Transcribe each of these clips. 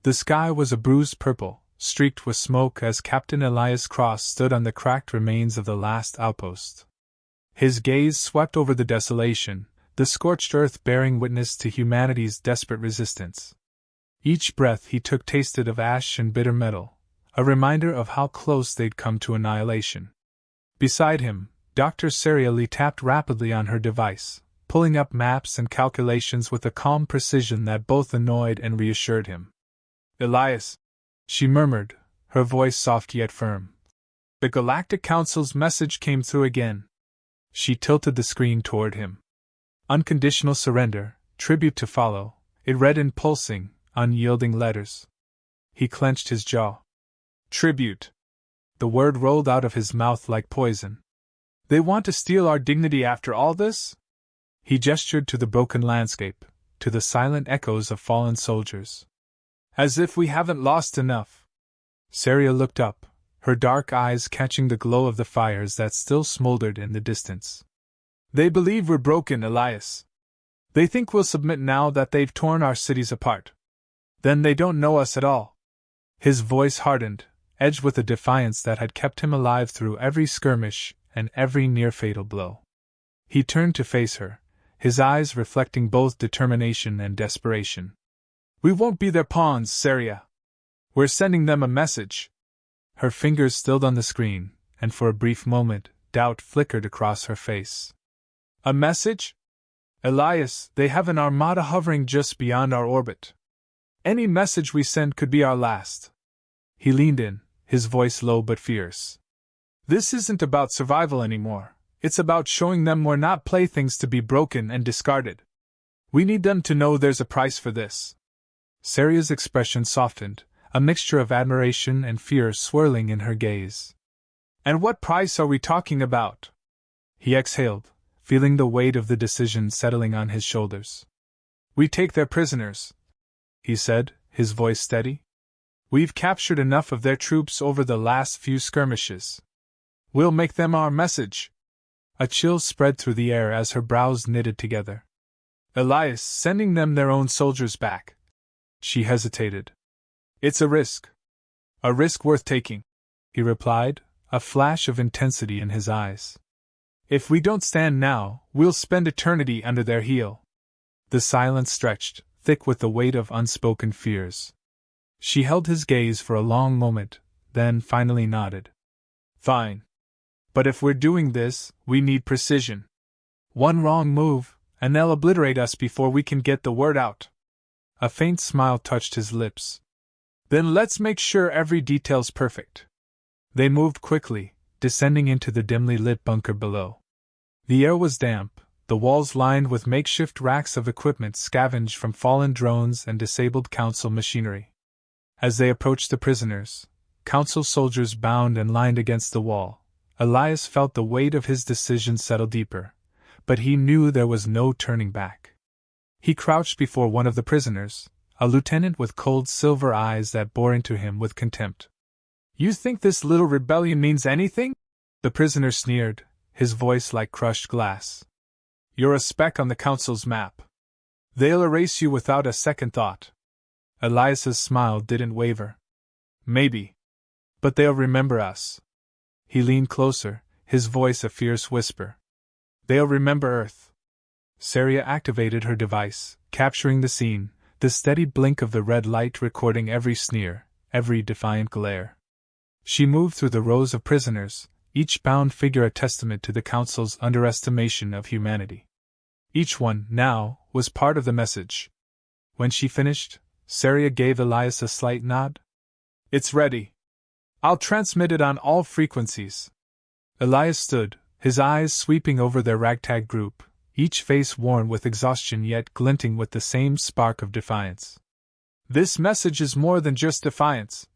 The sky was a bruised purple, streaked with smoke as Captain Elias Cross stood on the cracked remains of the last outpost. His gaze swept over the desolation, the scorched earth bearing witness to humanity's desperate resistance. Each breath he took tasted of ash and bitter metal, a reminder of how close they'd come to annihilation. Beside him, Dr. Serially tapped rapidly on her device, pulling up maps and calculations with a calm precision that both annoyed and reassured him. "Elias," she murmured, her voice soft yet firm. "The Galactic Council's message came through again." She tilted the screen toward him. Unconditional surrender, tribute to follow, it read in pulsing, unyielding letters. He clenched his jaw. Tribute. The word rolled out of his mouth like poison. "They want to steal our dignity after all this?" He gestured to the broken landscape, to the silent echoes of fallen soldiers. "As if we haven't lost enough." Saria looked up, her dark eyes catching the glow of the fires that still smoldered in the distance. "They believe we're broken, Elias. They think we'll submit now that they've torn our cities apart. Then they don't know us at all." His voice hardened, edged with a defiance that had kept him alive through every skirmish and every near-fatal blow. He turned to face her, his eyes reflecting both determination and desperation. "We won't be their pawns, Saria. We're sending them a message." Her fingers stilled on the screen, and for a brief moment, doubt flickered across her face. "A message? Elias, they have an armada hovering just beyond our orbit. Any message we send could be our last." He leaned in, his voice low but fierce. "This isn't about survival anymore. It's about showing them we're not playthings to be broken and discarded. We need them to know there's a price for this." Saria's expression softened, a mixture of admiration and fear swirling in her gaze. "And what price are we talking about?" He exhaled, feeling the weight of the decision settling on his shoulders. "We take their prisoners," he said, his voice steady. "We've captured enough of their troops over the last few skirmishes. We'll make them our message." A chill spread through the air as her brows knitted together. "Elias, sending them their own soldiers back." She hesitated. "It's a risk. A risk worth taking," he replied, a flash of intensity in his eyes. "If we don't stand now, we'll spend eternity under their heel." The silence stretched, thick with the weight of unspoken fears. She held his gaze for a long moment, then finally nodded. "Fine. But if we're doing this, we need precision. One wrong move, and they'll obliterate us before we can get the word out." A faint smile touched his lips. "Then let's make sure every detail's perfect." They moved quickly, descending into the dimly lit bunker below. The air was damp, the walls lined with makeshift racks of equipment scavenged from fallen drones and disabled Council machinery. As they approached the prisoners, Council soldiers bound and lined against the wall, Elias felt the weight of his decision settle deeper, but he knew there was no turning back. He crouched before one of the prisoners, a lieutenant with cold silver eyes that bore into him with contempt. "You think this little rebellion means anything?" The prisoner sneered, his voice like crushed glass. "You're a speck on the Council's map. They'll erase you without a second thought." Elias's smile didn't waver. "Maybe. But they'll remember us." He leaned closer, his voice a fierce whisper. "They'll remember Earth." Saria activated her device, capturing the scene, the steady blink of the red light recording every sneer, every defiant glare. She moved through the rows of prisoners, each bound figure a testament to the Council's underestimation of humanity. Each one, now, was part of the message. When she finished, Saria gave Elias a slight nod. "It's ready. I'll transmit it on all frequencies." Elias stood, his eyes sweeping over their ragtag group, each face worn with exhaustion yet glinting with the same spark of defiance. "This message is more than just defiance,"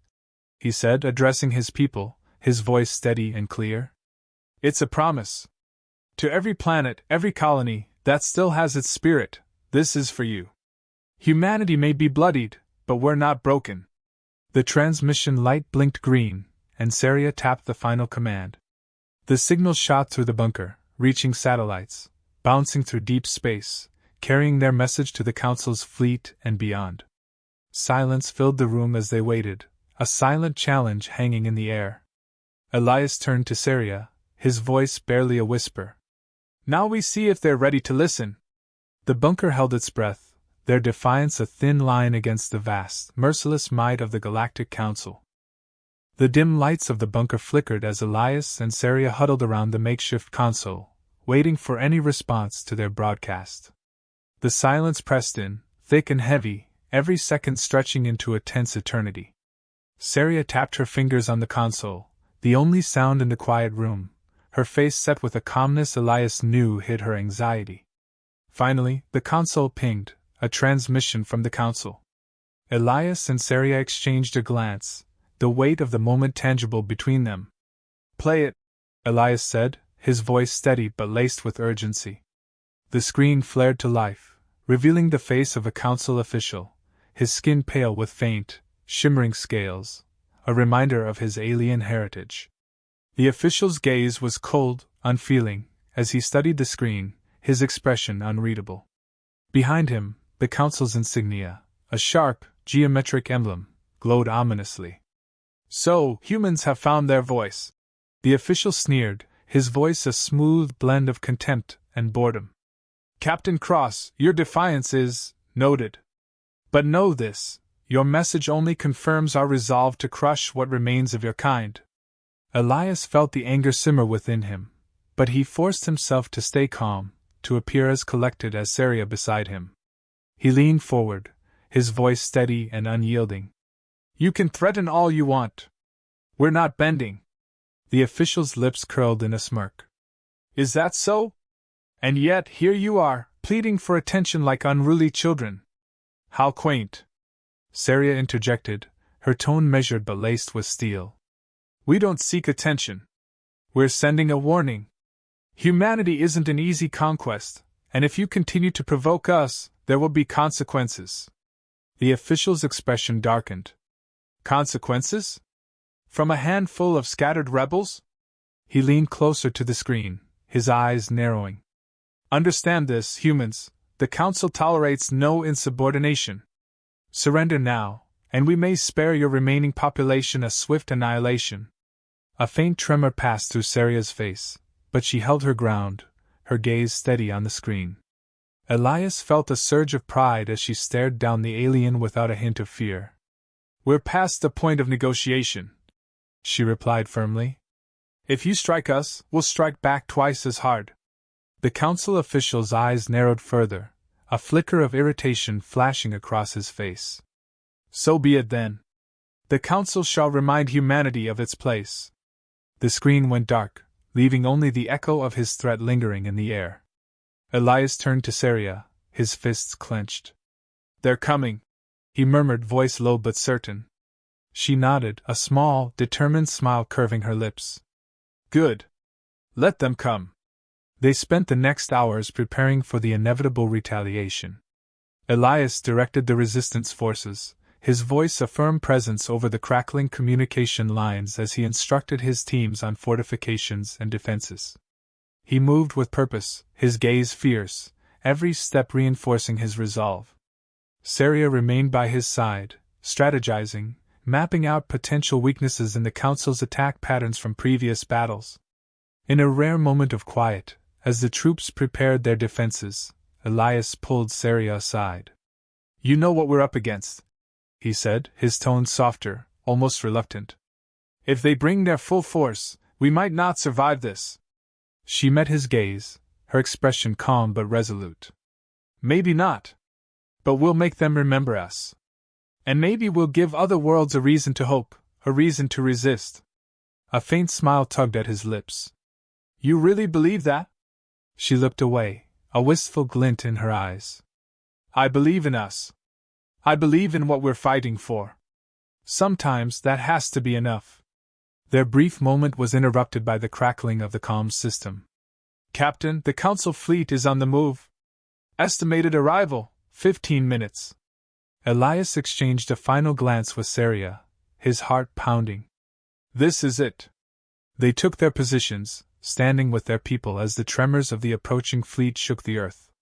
he said, addressing his people, his voice steady and clear. "It's a promise. To every planet, every colony, that still has its spirit, this is for you. Humanity may be bloodied, but we're not broken." The transmission light blinked green, and Saria tapped the final command. The signal shot through the bunker, reaching satellites, bouncing through deep space, carrying their message to the Council's fleet and beyond. Silence filled the room as they waited, a silent challenge hanging in the air. Elias turned to Saria, his voice barely a whisper. "Now we see if they're ready to listen." The bunker held its breath, their defiance a thin line against the vast, merciless might of the Galactic Council. The dim lights of the bunker flickered as Elias and Saria huddled around the makeshift console, waiting for any response to their broadcast. The silence pressed in, thick and heavy, every second stretching into a tense eternity. Saria tapped her fingers on the console, the only sound in the quiet room, her face set with a calmness Elias knew hid her anxiety. Finally, the console pinged, a transmission from the council. Elias and Saria exchanged a glance, the weight of the moment tangible between them. "Play it," Elias said, his voice steady but laced with urgency. The screen flared to life, revealing the face of a council official, his skin pale with faint, shimmering scales, a reminder of his alien heritage. The official's gaze was cold, unfeeling, as he studied the screen, his expression unreadable. Behind him, the council's insignia, a sharp, geometric emblem, glowed ominously. "So, humans have found their voice," the official sneered, his voice a smooth blend of contempt and boredom. "Captain Cross, your defiance is noted. But know this, your message only confirms our resolve to crush what remains of your kind." Elias felt the anger simmer within him, but he forced himself to stay calm, to appear as collected as Saria beside him. He leaned forward, his voice steady and unyielding. "You can threaten all you want. We're not bending." The official's lips curled in a smirk. "Is that so? And yet here you are, pleading for attention like unruly children. How quaint." Saria interjected, her tone measured but laced with steel. "We don't seek attention. We're sending a warning. Humanity isn't an easy conquest, and if you continue to provoke us, there will be consequences." The official's expression darkened. "Consequences? From a handful of scattered rebels?" He leaned closer to the screen, his eyes narrowing. "Understand this, humans, the Council tolerates no insubordination. Surrender now, and we may spare your remaining population a swift annihilation." A faint tremor passed through Saria's face, but she held her ground, her gaze steady on the screen. Elias felt a surge of pride as she stared down the alien without a hint of fear. "We're past the point of negotiation," she replied firmly. "If you strike us, we'll strike back twice as hard." The council official's eyes narrowed further, a flicker of irritation flashing across his face. "So be it then. The council shall remind humanity of its place." The screen went dark, leaving only the echo of his threat lingering in the air. Elias turned to Saria, his fists clenched. "They're coming," he murmured, voice low but certain. She nodded, a small, determined smile curving her lips. "Good. Let them come." They spent the next hours preparing for the inevitable retaliation. Elias directed the resistance forces, his voice a firm presence over the crackling communication lines as he instructed his teams on fortifications and defenses. He moved with purpose, his gaze fierce, every step reinforcing his resolve. Saria remained by his side, strategizing, mapping out potential weaknesses in the Council's attack patterns from previous battles. In a rare moment of quiet, as the troops prepared their defenses, Elias pulled Saria aside. "You know what we're up against," he said, his tone softer, almost reluctant. "If they bring their full force, we might not survive this." She met his gaze, her expression calm but resolute. "Maybe not. But we'll make them remember us. And maybe we'll give other worlds a reason to hope, a reason to resist." A faint smile tugged at his lips. "You really believe that?" She looked away, a wistful glint in her eyes. "I believe in us. I believe in what we're fighting for. Sometimes that has to be enough." Their brief moment was interrupted by the crackling of the comm system. "Captain, the Council fleet is on the move. Estimated arrival, 15 minutes. Elias exchanged a final glance with Saria, his heart pounding. This is it. They took their positions, standing with their people as the tremors of the approaching fleet shook the earth.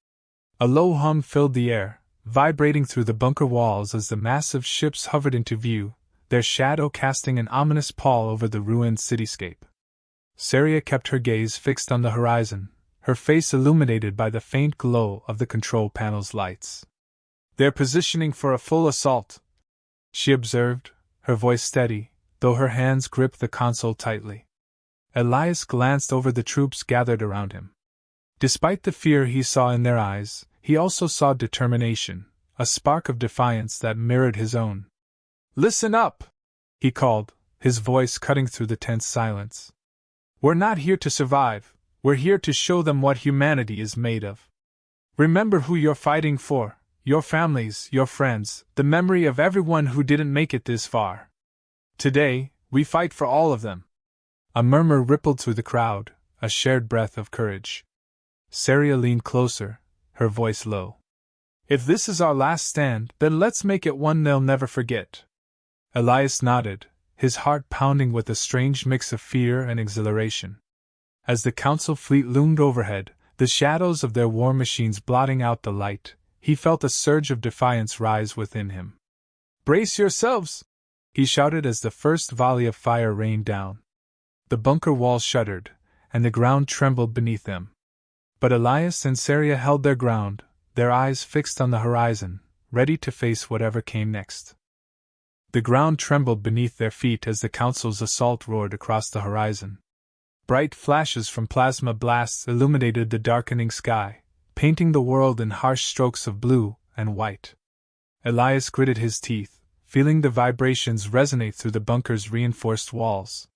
A low hum filled the air, vibrating through the bunker walls as the massive ships hovered into view, their shadow casting an ominous pall over the ruined cityscape. Saria kept her gaze fixed on the horizon, her face illuminated by the faint glow of the control panel's lights. "They're positioning for a full assault," she observed, her voice steady, though her hands gripped the console tightly. Elias glanced over the troops gathered around him. Despite the fear he saw in their eyes, he also saw determination, a spark of defiance that mirrored his own. "Listen up!" he called, his voice cutting through the tense silence. "We're not here to survive, we're here to show them what humanity is made of. Remember who you're fighting for, your families, your friends, the memory of everyone who didn't make it this far. Today, we fight for all of them." A murmur rippled through the crowd, a shared breath of courage. Saria leaned closer, her voice low. "If this is our last stand, then let's make it one they'll never forget." Elias nodded, his heart pounding with a strange mix of fear and exhilaration. As the council fleet loomed overhead, the shadows of their war machines blotting out the light, he felt a surge of defiance rise within him. "Brace yourselves!" he shouted as the first volley of fire rained down. The bunker walls shuddered, and the ground trembled beneath them. But Elias and Saria held their ground, their eyes fixed on the horizon, ready to face whatever came next. The ground trembled beneath their feet as the council's assault roared across the horizon. Bright flashes from plasma blasts illuminated the darkening sky, painting the world in harsh strokes of blue and white. Elias gritted his teeth, feeling the vibrations resonate through the bunker's reinforced walls.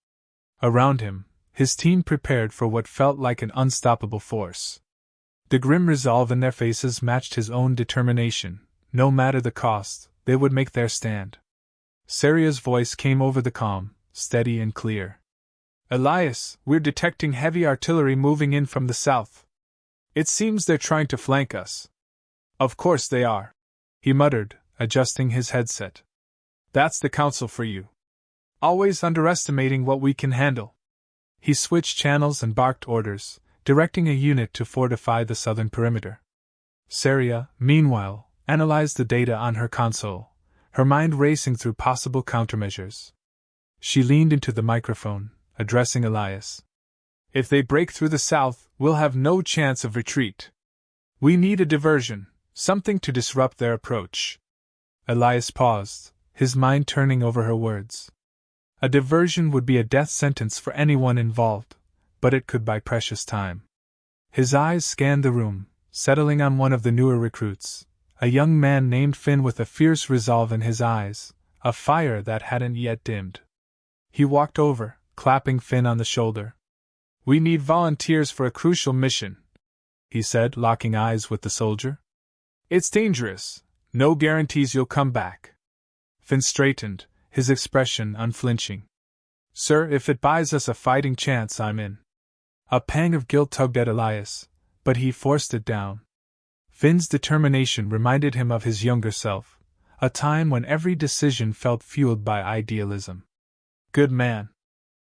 Around him, his team prepared for what felt like an unstoppable force. The grim resolve in their faces matched his own determination. No matter the cost, they would make their stand. Saria's voice came over the comm, steady and clear. "Elias, we're detecting heavy artillery moving in from the south. It seems they're trying to flank us." "Of course they are," he muttered, adjusting his headset. "That's the council for you. Always underestimating what we can handle." He switched channels and barked orders, directing a unit to fortify the southern perimeter. Saria, meanwhile, analyzed the data on her console, her mind racing through possible countermeasures. She leaned into the microphone, addressing Elias. "If they break through the south, we'll have no chance of retreat. We need a diversion, something to disrupt their approach." Elias paused, his mind turning over her words. A diversion would be a death sentence for anyone involved, but it could buy precious time. His eyes scanned the room, settling on one of the newer recruits, a young man named Finn with a fierce resolve in his eyes, a fire that hadn't yet dimmed. He walked over, clapping Finn on the shoulder. "We need volunteers for a crucial mission," he said, locking eyes with the soldier. "It's dangerous. No guarantees you'll come back." Finn straightened, his expression unflinching. "Sir, if it buys us a fighting chance, I'm in." A pang of guilt tugged at Elias, but he forced it down. Finn's determination reminded him of his younger self, a time when every decision felt fueled by idealism. "Good man.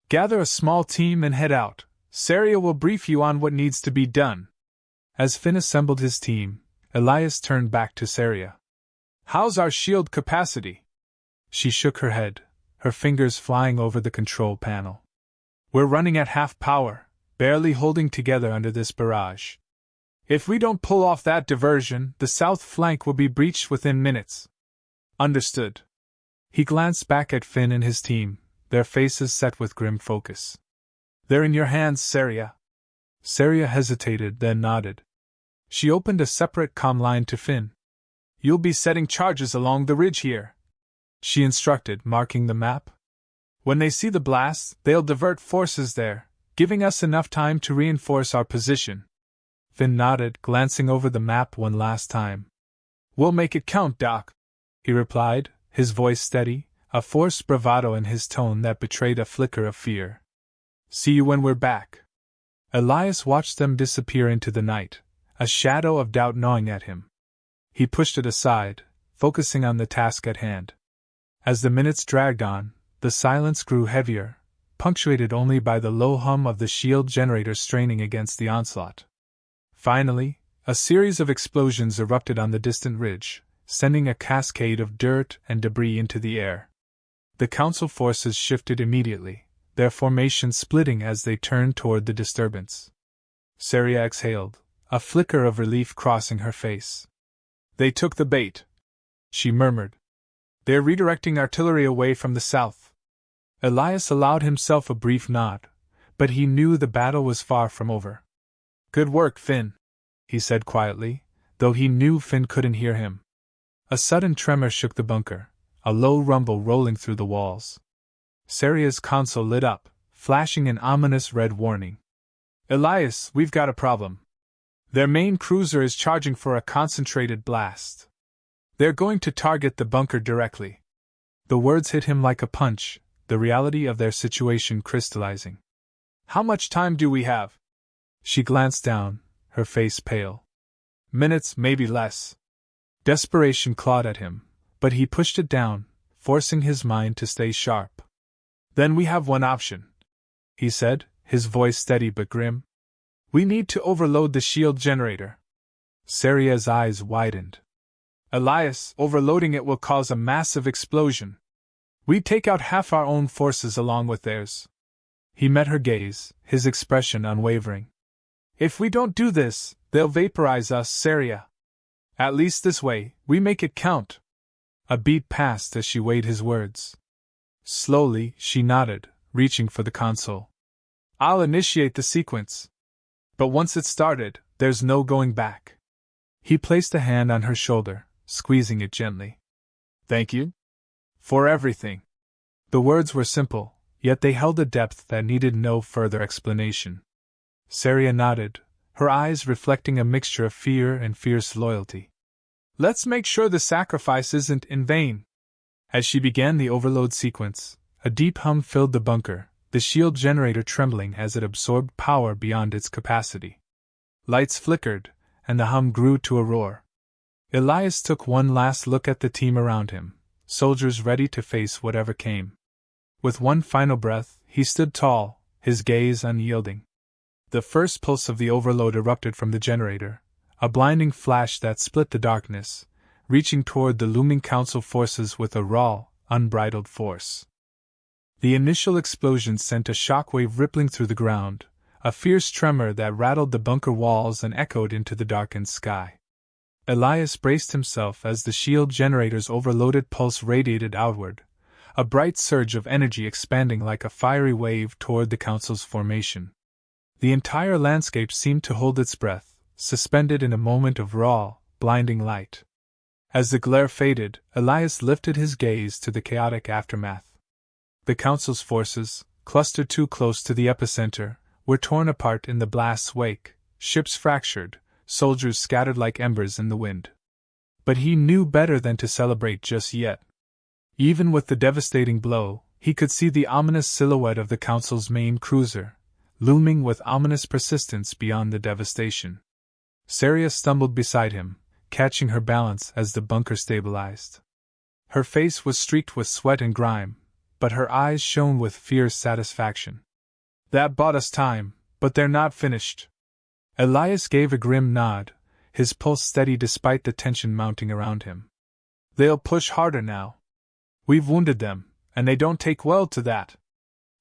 Gather a small team and head out. Saria will brief you on what needs to be done." As Finn assembled his team, Elias turned back to Saria. "How's our shield capacity?" She shook her head, her fingers flying over the control panel. "We're running at half power, barely holding together under this barrage. If we don't pull off that diversion, the south flank will be breached within minutes." "Understood." He glanced back at Finn and his team, their faces set with grim focus. "They're in your hands, Saria." Saria hesitated, then nodded. She opened a separate comm line to Finn. "You'll be setting charges along the ridge here," she instructed, marking the map. "When they see the blast, they'll divert forces there, giving us enough time to reinforce our position." Finn nodded, glancing over the map one last time. "We'll make it count, Doc," he replied, his voice steady, a forced bravado in his tone that betrayed a flicker of fear. "See you when we're back." Elias watched them disappear into the night, a shadow of doubt gnawing at him. He pushed it aside, focusing on the task at hand. As the minutes dragged on, the silence grew heavier, punctuated only by the low hum of the shield generator straining against the onslaught. Finally, a series of explosions erupted on the distant ridge, sending a cascade of dirt and debris into the air. The Council forces shifted immediately, their formation splitting as they turned toward the disturbance. Saria exhaled, a flicker of relief crossing her face. "They took the bait," she murmured. "They're redirecting artillery away from the south." Elias allowed himself a brief nod, but he knew the battle was far from over. "Good work, Finn," he said quietly, though he knew Finn couldn't hear him. A sudden tremor shook the bunker, a low rumble rolling through the walls. Saria's console lit up, flashing an ominous red warning. "Elias, we've got a problem. Their main cruiser is charging for a concentrated blast. They're going to target the bunker directly." The words hit him like a punch, the reality of their situation crystallizing. "How much time do we have?" She glanced down, her face pale. "Minutes, maybe less." Desperation clawed at him, but he pushed it down, forcing his mind to stay sharp. "Then we have one option," he said, his voice steady but grim. "We need to overload the shield generator." Saria's eyes widened. "Elias, overloading it will cause a massive explosion. We'd take out half our own forces along with theirs." He met her gaze, his expression unwavering. "If we don't do this, they'll vaporize us, Saria. At least this way, we make it count." A beat passed as she weighed his words. Slowly, she nodded, reaching for the console. "I'll initiate the sequence. But once it's started, there's no going back." He placed a hand on her shoulder, squeezing it gently. "Thank you for everything." The words were simple, yet they held a depth that needed no further explanation. Saria nodded, her eyes reflecting a mixture of fear and fierce loyalty. "Let's make sure the sacrifice isn't in vain." As she began the overload sequence, a deep hum filled the bunker, the shield generator trembling as it absorbed power beyond its capacity. Lights flickered, and the hum grew to a roar. Elias took one last look at the team around him, soldiers ready to face whatever came. With one final breath, he stood tall, his gaze unyielding. The first pulse of the overload erupted from the generator, a blinding flash that split the darkness, reaching toward the looming Council forces with a raw, unbridled force. The initial explosion sent a shockwave rippling through the ground, a fierce tremor that rattled the bunker walls and echoed into the darkened sky. Elias braced himself as the shield generator's overloaded pulse radiated outward, a bright surge of energy expanding like a fiery wave toward the Council's formation. The entire landscape seemed to hold its breath, suspended in a moment of raw, blinding light. As the glare faded, Elias lifted his gaze to the chaotic aftermath. The Council's forces, clustered too close to the epicenter, were torn apart in the blast's wake, ships fractured, soldiers scattered like embers in the wind. But he knew better than to celebrate just yet. Even with the devastating blow, he could see the ominous silhouette of the Council's main cruiser, looming with ominous persistence beyond the devastation. Saria stumbled beside him, catching her balance as the bunker stabilized. Her face was streaked with sweat and grime, but her eyes shone with fierce satisfaction. "That bought us time, but they're not finished." Elias gave a grim nod, his pulse steady despite the tension mounting around him. "They'll push harder now. We've wounded them, and they don't take well to that."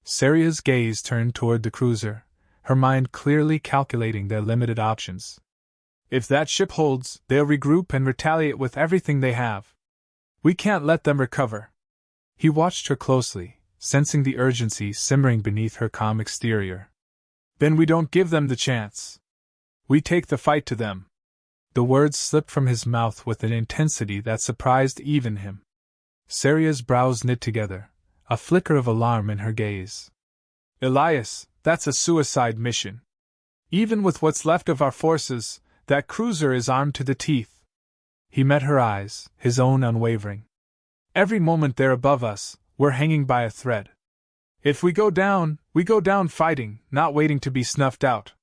Saria's gaze turned toward the cruiser, her mind clearly calculating their limited options. "If that ship holds, they'll regroup and retaliate with everything they have. We can't let them recover." He watched her closely, sensing the urgency simmering beneath her calm exterior. "Then we don't give them the chance. We take the fight to them." The words slipped from his mouth with an intensity that surprised even him. Saria's brows knit together, a flicker of alarm in her gaze. "Elias, that's a suicide mission. Even with what's left of our forces, that cruiser is armed to the teeth." He met her eyes, his own unwavering. "Every moment they're above us, we're hanging by a thread. If we go down fighting, not waiting to be snuffed out."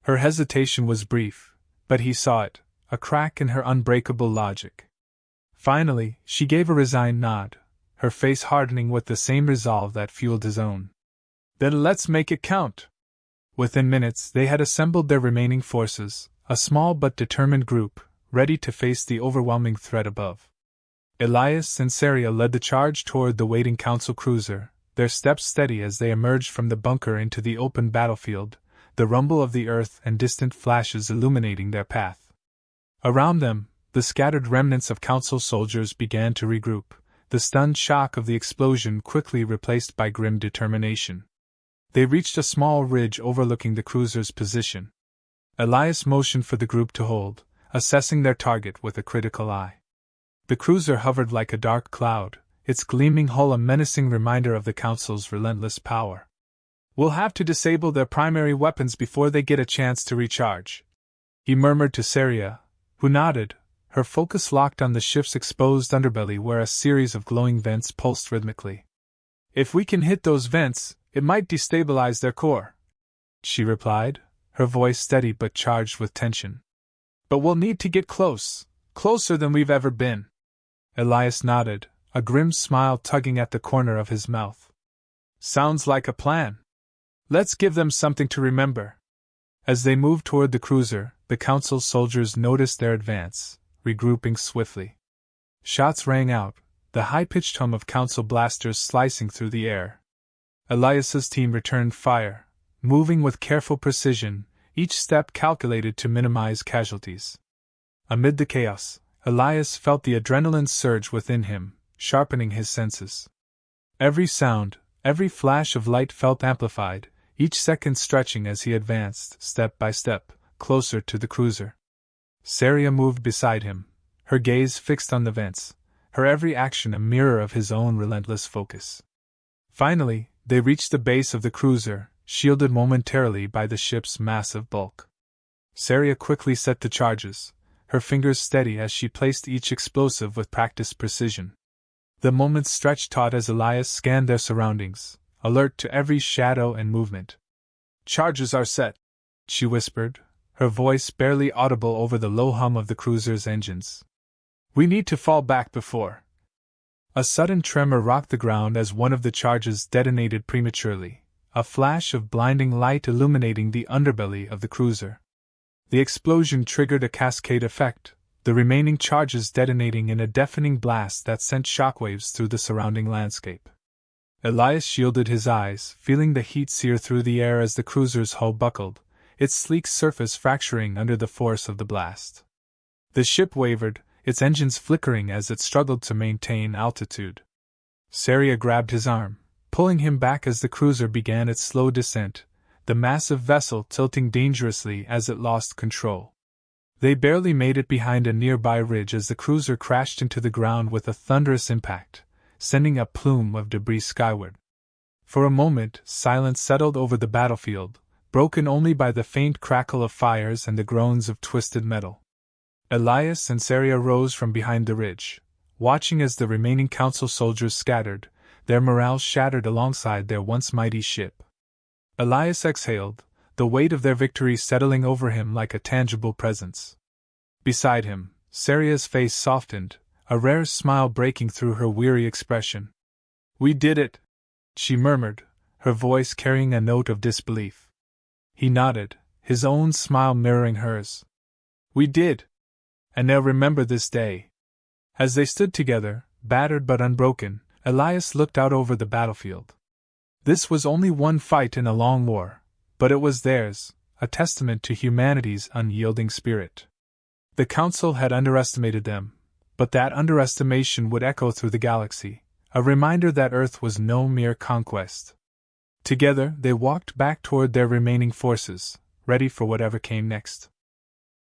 Her hesitation was brief, but he saw it, a crack in her unbreakable logic. Finally, she gave a resigned nod, her face hardening with the same resolve that fueled his own. "Then let's make it count." Within minutes they had assembled their remaining forces, a small but determined group, ready to face the overwhelming threat above. Elias and Saria led the charge toward the waiting Council cruiser, their steps steady as they emerged from the bunker into the open battlefield, the rumble of the earth and distant flashes illuminating their path. Around them, the scattered remnants of Council soldiers began to regroup, the stunned shock of the explosion quickly replaced by grim determination. They reached a small ridge overlooking the cruiser's position. Elias motioned for the group to hold, assessing their target with a critical eye. The cruiser hovered like a dark cloud, its gleaming hull a menacing reminder of the Council's relentless power. "We'll have to disable their primary weapons before they get a chance to recharge," he murmured to Saria, who nodded, her focus locked on the ship's exposed underbelly where a series of glowing vents pulsed rhythmically. "If we can hit those vents, it might destabilize their core," she replied, her voice steady but charged with tension. "But we'll need to get closer than we've ever been." Elias nodded, a grim smile tugging at the corner of his mouth. "Sounds like a plan. Let's give them something to remember." As they moved toward the cruiser, the Council soldiers noticed their advance, regrouping swiftly. Shots rang out, the high-pitched hum of Council blasters slicing through the air. Elias's team returned fire, moving with careful precision, each step calculated to minimize casualties. Amid the chaos, Elias felt the adrenaline surge within him, sharpening his senses. Every sound, every flash of light felt amplified, each second stretching as he advanced, step by step, closer to the cruiser. Saria moved beside him, her gaze fixed on the vents, her every action a mirror of his own relentless focus. Finally, they reached the base of the cruiser, shielded momentarily by the ship's massive bulk. Saria quickly set the charges, her fingers steady as she placed each explosive with practiced precision. The moments stretched taut as Elias scanned their surroundings, alert to every shadow and movement. "Charges are set," she whispered, her voice barely audible over the low hum of the cruiser's engines. "We need to fall back before." A sudden tremor rocked the ground as one of the charges detonated prematurely, a flash of blinding light illuminating the underbelly of the cruiser. The explosion triggered a cascade effect, the remaining charges detonating in a deafening blast that sent shockwaves through the surrounding landscape. Elias shielded his eyes, feeling the heat sear through the air as the cruiser's hull buckled, its sleek surface fracturing under the force of the blast. The ship wavered, its engines flickering as it struggled to maintain altitude. Saria grabbed his arm, pulling him back as the cruiser began its slow descent, the massive vessel tilting dangerously as it lost control. They barely made it behind a nearby ridge as the cruiser crashed into the ground with a thunderous impact, sending a plume of debris skyward. For a moment, silence settled over the battlefield, broken only by the faint crackle of fires and the groans of twisted metal. Elias and Saria rose from behind the ridge, watching as the remaining Council soldiers scattered, their morale shattered alongside their once mighty ship. Elias exhaled, the weight of their victory settling over him like a tangible presence. Beside him, Saria's face softened, a rare smile breaking through her weary expression. "We did it," she murmured, her voice carrying a note of disbelief. He nodded, his own smile mirroring hers. "We did. And they'll remember this day." As they stood together, battered but unbroken, Elias looked out over the battlefield. This was only one fight in a long war, but it was theirs, a testament to humanity's unyielding spirit. The Council had underestimated them, but that underestimation would echo through the galaxy, a reminder that Earth was no mere conquest. Together they walked back toward their remaining forces, ready for whatever came next.